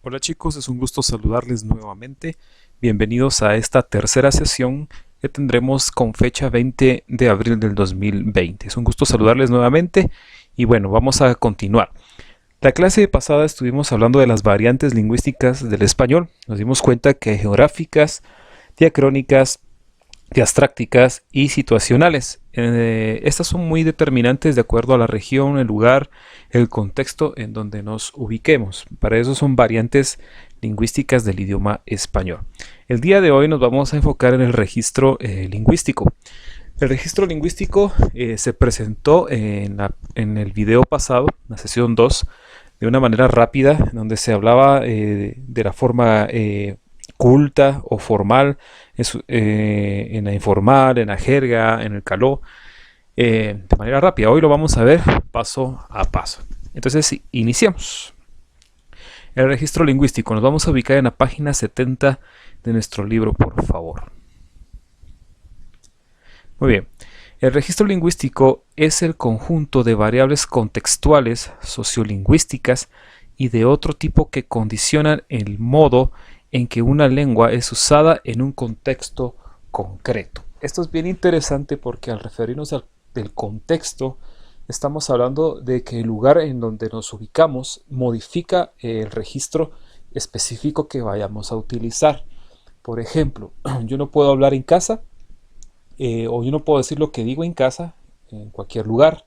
Hola chicos, es un gusto saludarles nuevamente. Bienvenidos a esta tercera sesión que tendremos con fecha 20 de abril del 2020. Es un gusto saludarles nuevamente y bueno, vamos a continuar. La clase pasada estuvimos hablando de las variantes lingüísticas del español. Nos dimos cuenta que hay geográficas, diacrónicas, diastrácticas y situacionales. Estas son muy determinantes de acuerdo a la región, el lugar, el contexto en donde nos ubiquemos. Para eso son variantes lingüísticas del idioma español. El día de hoy nos vamos a enfocar en el registro lingüístico. El registro lingüístico se presentó en el video pasado, la sesión 2, de una manera rápida, en donde se hablaba de la forma culta o formal, en la informal, en la jerga, en el caló, de manera rápida. Hoy lo vamos a ver paso a paso. Entonces, iniciamos. El registro lingüístico. Nos vamos a ubicar en la página 70 de nuestro libro, por favor. Muy bien. El registro lingüístico es el conjunto de variables contextuales, sociolingüísticas y de otro tipo que condicionan el modo en que una lengua es usada en un contexto concreto. Esto es bien interesante porque al referirnos del contexto, estamos hablando de que el lugar en donde nos ubicamos modifica el registro específico que vayamos a utilizar. Por ejemplo, yo no puedo hablar en casa o yo no puedo decir lo que digo en casa, en cualquier lugar.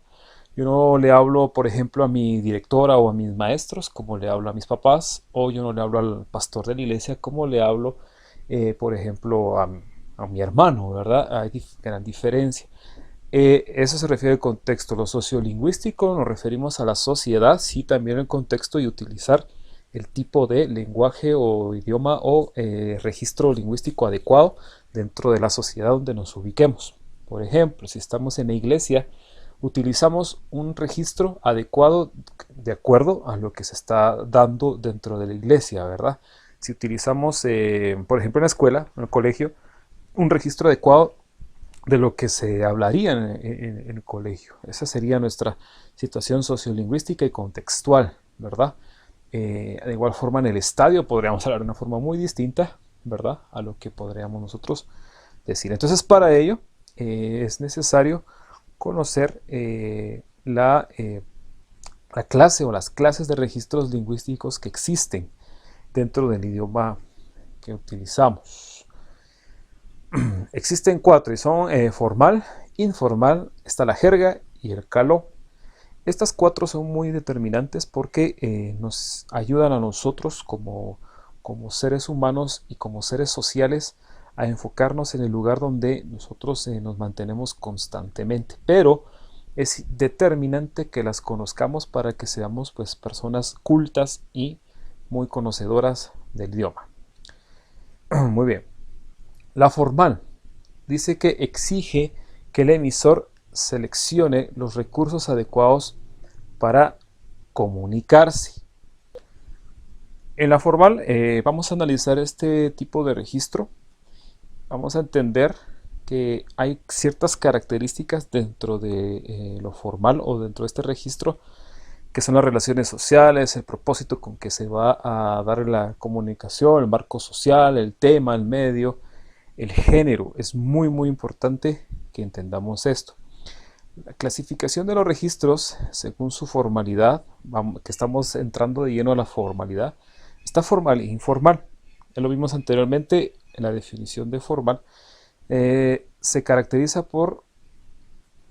Yo no le hablo, por ejemplo, a mi directora o a mis maestros como le hablo a mis papás, o yo no le hablo al pastor de la iglesia como le hablo, por ejemplo, a mi hermano, ¿verdad? Hay gran diferencia. Eso se refiere al contexto. Lo sociolingüístico nos referimos a la sociedad, sí, también el contexto y utilizar el tipo de lenguaje o idioma o registro lingüístico adecuado dentro de la sociedad donde nos ubiquemos. Por ejemplo, si estamos en la iglesia, utilizamos un registro adecuado de acuerdo a lo que se está dando dentro de la iglesia, ¿verdad? Si utilizamos, por ejemplo, en la escuela, en el colegio, un registro adecuado de lo que se hablaría en el colegio. Esa sería nuestra situación sociolingüística y contextual, ¿verdad? De igual forma en el estadio podríamos hablar de una forma muy distinta, ¿verdad? A lo que podríamos nosotros decir. Entonces para ello es necesario conocer la clase o las clases de registros lingüísticos que existen dentro del idioma que utilizamos. Existen cuatro y son formal, informal, está la jerga y el caló. Estas cuatro son muy determinantes porque nos ayudan a nosotros como seres humanos y como seres sociales a enfocarnos en el lugar donde nosotros nos mantenemos constantemente. Pero es determinante que las conozcamos para que seamos pues personas cultas y muy conocedoras del idioma. Muy bien. La formal dice que exige que el emisor seleccione los recursos adecuados para comunicarse. En la formal vamos a analizar este tipo de registro. Vamos a entender que hay ciertas características dentro de lo formal o dentro de este registro que son las relaciones sociales, el propósito con que se va a dar la comunicación, el marco social, el tema, el medio, el género. Es muy importante que entendamos esto. La clasificación de los registros según su formalidad, que estamos entrando de lleno a la formalidad, está formal e informal. Ya lo vimos anteriormente en la definición de formal. Se caracteriza por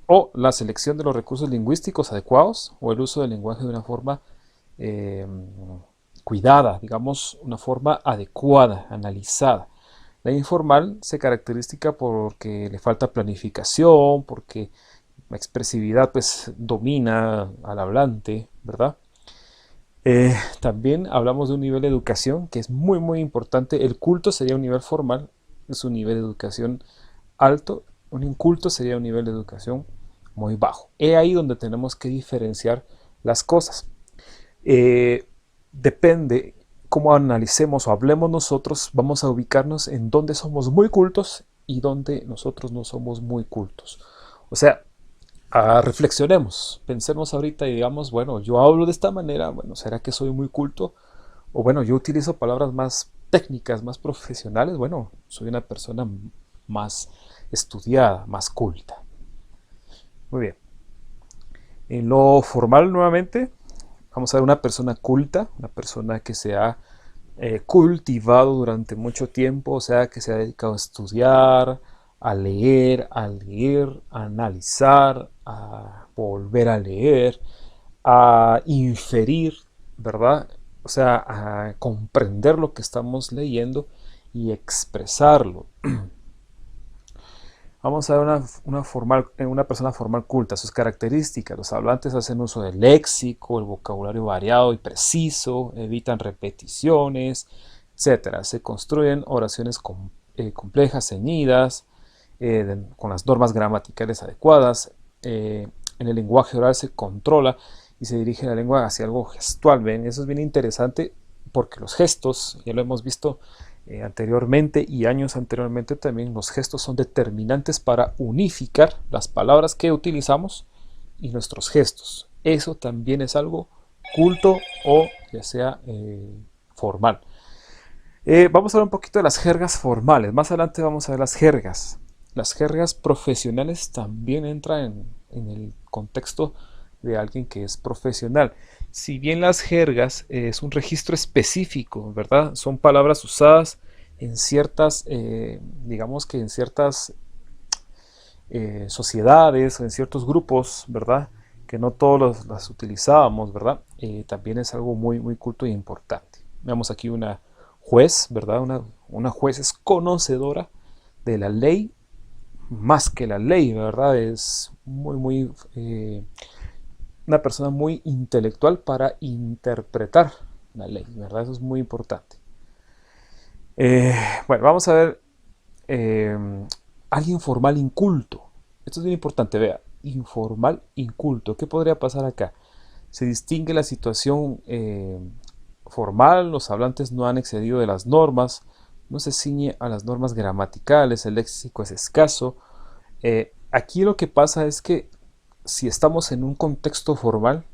o la selección de los recursos lingüísticos adecuados o el uso del lenguaje de una forma eh, cuidada, digamos, una forma adecuada, analizada. La informal se caracteriza porque le falta planificación, porque la expresividad pues domina al hablante, ¿verdad? También hablamos de un nivel de educación que es muy importante. El culto sería un nivel formal, es un nivel de educación alto. Un inculto sería un nivel de educación muy bajo. Es ahí donde tenemos que diferenciar las cosas. Depende cómo analicemos o hablemos nosotros, vamos a ubicarnos en dónde somos muy cultos y dónde nosotros no somos muy cultos. O sea, reflexionemos, pensemos ahorita y digamos, bueno, yo hablo de esta manera, bueno, ¿será que soy muy culto o bueno, yo utilizo palabras más técnicas, más profesionales, bueno, soy una persona más estudiada, más culta. Muy bien. En lo formal, nuevamente, vamos a ver una persona culta, una persona que se ha cultivado durante mucho tiempo, o sea, que se ha dedicado a estudiar, a leer, a analizar, a volver a leer, a inferir, ¿verdad? O sea, a comprender lo que estamos leyendo y expresarlo. Vamos a ver una persona formal culta, sus características. Los hablantes hacen uso del léxico, el vocabulario variado y preciso, evitan repeticiones, etcétera. Se construyen oraciones complejas, ceñidas, con las normas gramaticales adecuadas. En el lenguaje oral se controla y se dirige la lengua hacia algo gestual. ¿Ven? Eso es bien interesante porque los gestos, ya lo hemos visto anteriormente y años anteriormente también, los gestos son determinantes para unificar las palabras que utilizamos y nuestros gestos. Eso también es algo culto o ya sea formal. Vamos a hablar un poquito de las jergas formales. Más adelante vamos a ver las jergas. Las jergas profesionales también entran en el contexto de alguien que es profesional. Si bien las jergas es un registro específico, ¿verdad? Son palabras usadas en ciertas, digamos que en ciertas sociedades o en ciertos grupos, ¿verdad? Que no todos las utilizábamos, ¿verdad? También es algo muy, muy culto e importante. Veamos aquí una juez, ¿verdad? Una juez es conocedora de la ley más que la ley, ¿verdad? Es muy, muy una persona muy intelectual para interpretar la ley, ¿verdad? Eso es muy importante. Bueno, vamos a ver eh, alguien formal inculto. Esto es bien importante, vea, informal inculto. ¿Qué podría pasar acá? Se distingue la situación formal, los hablantes no han excedido de las normas, no se ciñe a las normas gramaticales, el léxico es escaso. Aquí lo que pasa es que si estamos en un contexto formal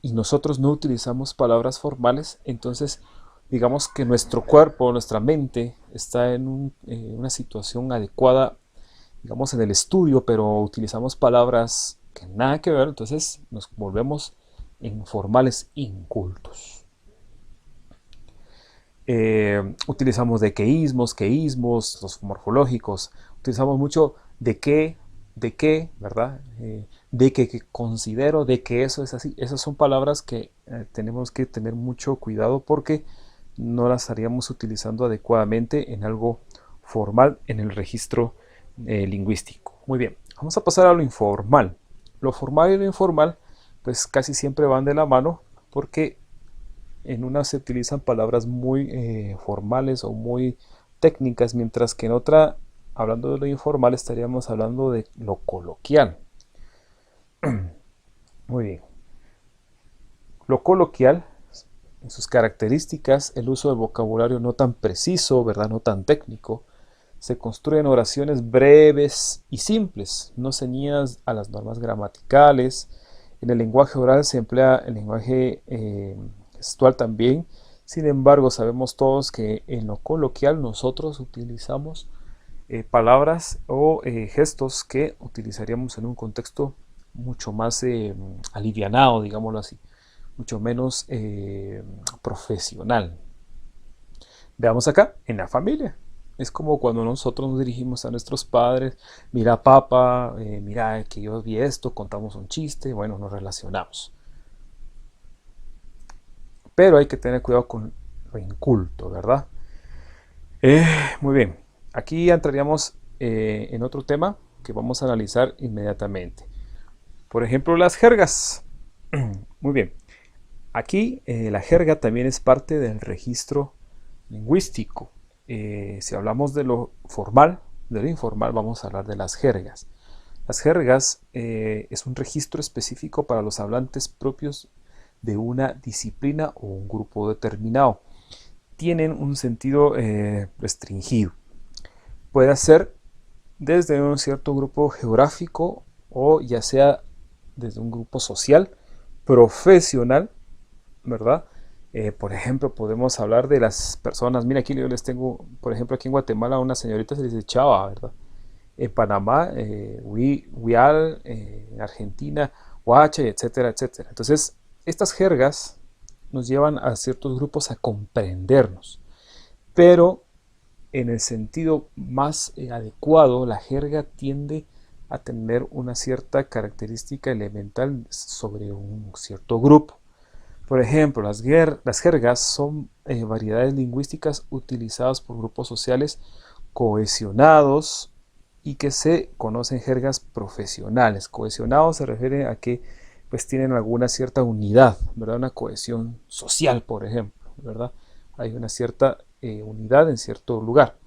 y nosotros no utilizamos palabras formales, entonces digamos que nuestro cuerpo, nuestra mente está en una situación adecuada, digamos en el estudio, pero utilizamos palabras que nada que ver, entonces nos volvemos informales incultos. Utilizamos dequeísmos, queísmos, los morfológicos, utilizamos mucho de qué, ¿verdad? De que considero, de que eso es así. Esas son palabras que tenemos que tener mucho cuidado porque no las estaríamos utilizando adecuadamente en algo formal en el registro lingüístico. Muy bien, vamos a pasar a lo informal. Lo formal y lo informal pues casi siempre van de la mano porque en una se utilizan palabras muy formales o muy técnicas, mientras que en otra, hablando de lo informal, estaríamos hablando de lo coloquial. Muy bien. Lo coloquial, en sus características, el uso del vocabulario no tan preciso, ¿verdad? No tan técnico. Se construyen oraciones breves y simples, no ceñidas a las normas gramaticales. En el lenguaje oral se emplea el lenguaje gestual también. Sin embargo, sabemos todos que en lo coloquial nosotros utilizamos palabras o gestos que utilizaríamos en un contexto mucho más alivianado, digámoslo así, mucho menos profesional. Veamos acá, en la familia. Es como cuando nosotros nos dirigimos a nuestros padres, mira papá, mira que yo vi esto, contamos un chiste, bueno, nos relacionamos. Pero hay que tener cuidado con lo inculto, ¿verdad? Muy bien, aquí entraríamos en otro tema que vamos a analizar inmediatamente. Por ejemplo, las jergas. Muy bien, aquí la jerga también es parte del registro lingüístico. Si hablamos de lo formal, de lo informal, vamos a hablar de las jergas. Las jergas es un registro específico para los hablantes propios de una disciplina o un grupo determinado. Tienen un sentido restringido. Puede ser desde un cierto grupo geográfico o ya sea desde un grupo social, profesional, ¿verdad? Por ejemplo, podemos hablar de las personas. Mira, aquí yo les tengo, por ejemplo, aquí en Guatemala a una señorita se le dice chava, ¿verdad? En Panamá, huial, en Argentina, huacha, etcétera, etcétera. Entonces, estas jergas nos llevan a ciertos grupos a comprendernos, pero en el sentido más adecuado, la jerga tiende a tener una cierta característica elemental sobre un cierto grupo. Por ejemplo, las jergas son variedades lingüísticas utilizadas por grupos sociales cohesionados y que se conocen jergas profesionales. Cohesionados se refiere a que pues tienen alguna cierta unidad, ¿verdad? Una cohesión social, por ejemplo, ¿verdad? Hay una cierta unidad en cierto lugar.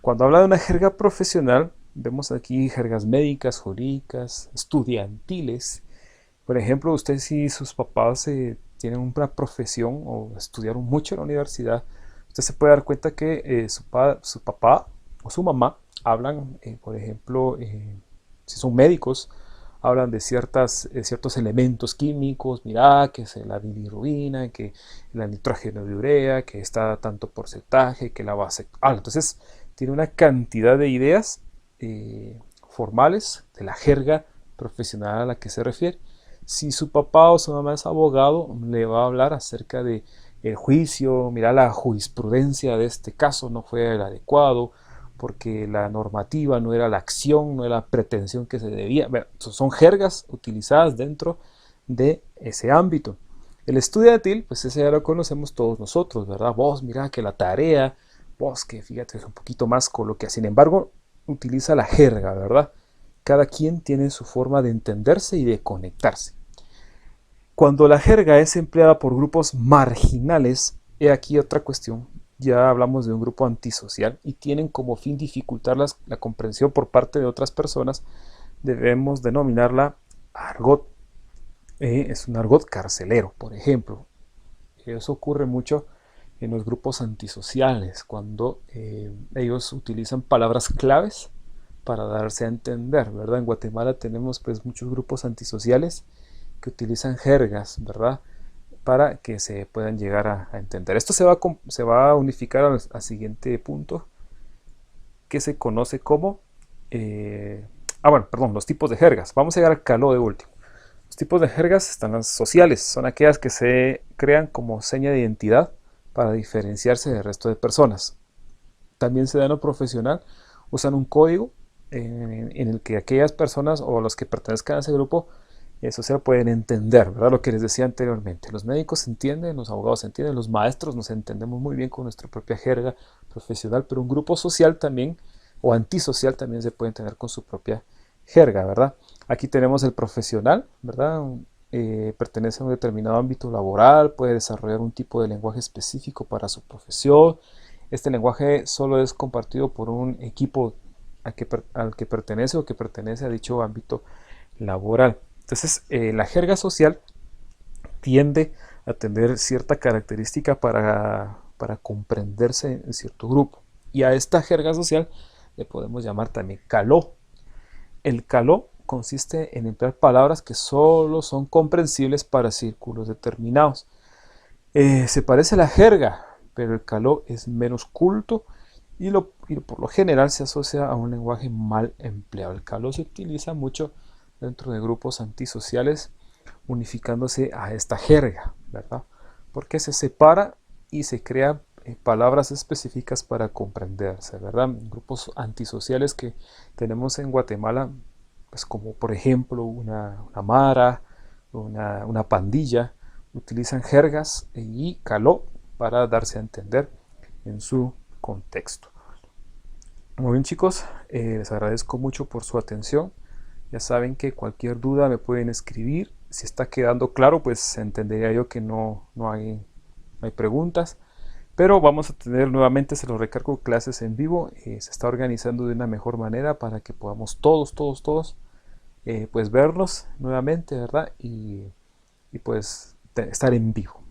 Cuando habla de una jerga profesional, vemos aquí jergas médicas, jurídicas, estudiantiles. Por ejemplo, usted si sus papás tienen una profesión o estudiaron mucho en la universidad, usted se puede dar cuenta que su papá o su mamá hablan, por ejemplo, si son médicos, hablan de ciertos elementos químicos, mira, que es la bilirrubina, que el nitrógeno de urea, que está tanto porcentaje, que la base. Entonces, tiene una cantidad de ideas formales de la jerga profesional a la que se refiere. Si su papá o su mamá es abogado, le va a hablar acerca de el juicio, mira, la jurisprudencia de este caso no fue el adecuado, porque la normativa no era la acción, no era la pretensión que se debía. Bueno, son jergas utilizadas dentro de ese ámbito. El estudiantil, pues ese ya lo conocemos todos nosotros, ¿verdad? Vos, mira que la tarea, vos que fíjate es un poquito más coloquial. Sin embargo, utiliza la jerga, ¿verdad? Cada quien tiene su forma de entenderse y de conectarse. Cuando la jerga es empleada por grupos marginales, he aquí otra cuestión. Ya hablamos de un grupo antisocial y tienen como fin dificultar la comprensión por parte de otras personas. Debemos denominarla argot. Es un argot carcelero, por ejemplo. Eso ocurre mucho en los grupos antisociales, cuando ellos utilizan palabras claves para darse a entender, ¿verdad? En Guatemala tenemos pues muchos grupos antisociales que utilizan jergas, ¿verdad? Para que se puedan llegar a entender. Esto se va a unificar al siguiente punto, que se conoce como... bueno, perdón, los tipos de jergas. Vamos a llegar al caló de último. Los tipos de jergas están las sociales, son aquellas que se crean como seña de identidad para diferenciarse del resto de personas. También se da en lo profesional, usan un código en el que aquellas personas o los que pertenezcan a ese grupo social pueden entender, ¿verdad? Lo que les decía anteriormente. Los médicos entienden, los abogados entienden, los maestros nos entendemos muy bien con nuestra propia jerga profesional, pero un grupo social también, o antisocial también se puede entender con su propia jerga, ¿verdad? Aquí tenemos el profesional, ¿verdad? Pertenece a un determinado ámbito laboral, puede desarrollar un tipo de lenguaje específico para su profesión. Este lenguaje solo es compartido por un equipo al que pertenece o que pertenece a dicho ámbito laboral. Entonces, la jerga social tiende a tener cierta característica para comprenderse en cierto grupo. Y a esta jerga social le podemos llamar también caló. El caló consiste en emplear palabras que solo son comprensibles para círculos determinados. Se parece a la jerga, pero el caló es menos culto y por lo general se asocia a un lenguaje mal empleado. El caló se utiliza mucho dentro de grupos antisociales, unificándose a esta jerga, ¿verdad? Porque se separa y se crean palabras específicas para comprenderse, ¿verdad? Grupos antisociales que tenemos en Guatemala, pues como por ejemplo una mara, una pandilla, utilizan jergas y caló para darse a entender en su contexto. Muy bien, chicos, les agradezco mucho por su atención. Ya saben que cualquier duda me pueden escribir. Si está quedando claro, pues entendería yo que no hay preguntas. Pero vamos a tener nuevamente, se los recargo, clases en vivo. Se está organizando de una mejor manera para que podamos todos, pues vernos nuevamente, ¿verdad? Y pues estar en vivo.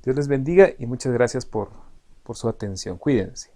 Dios les bendiga y muchas gracias por su atención. Cuídense.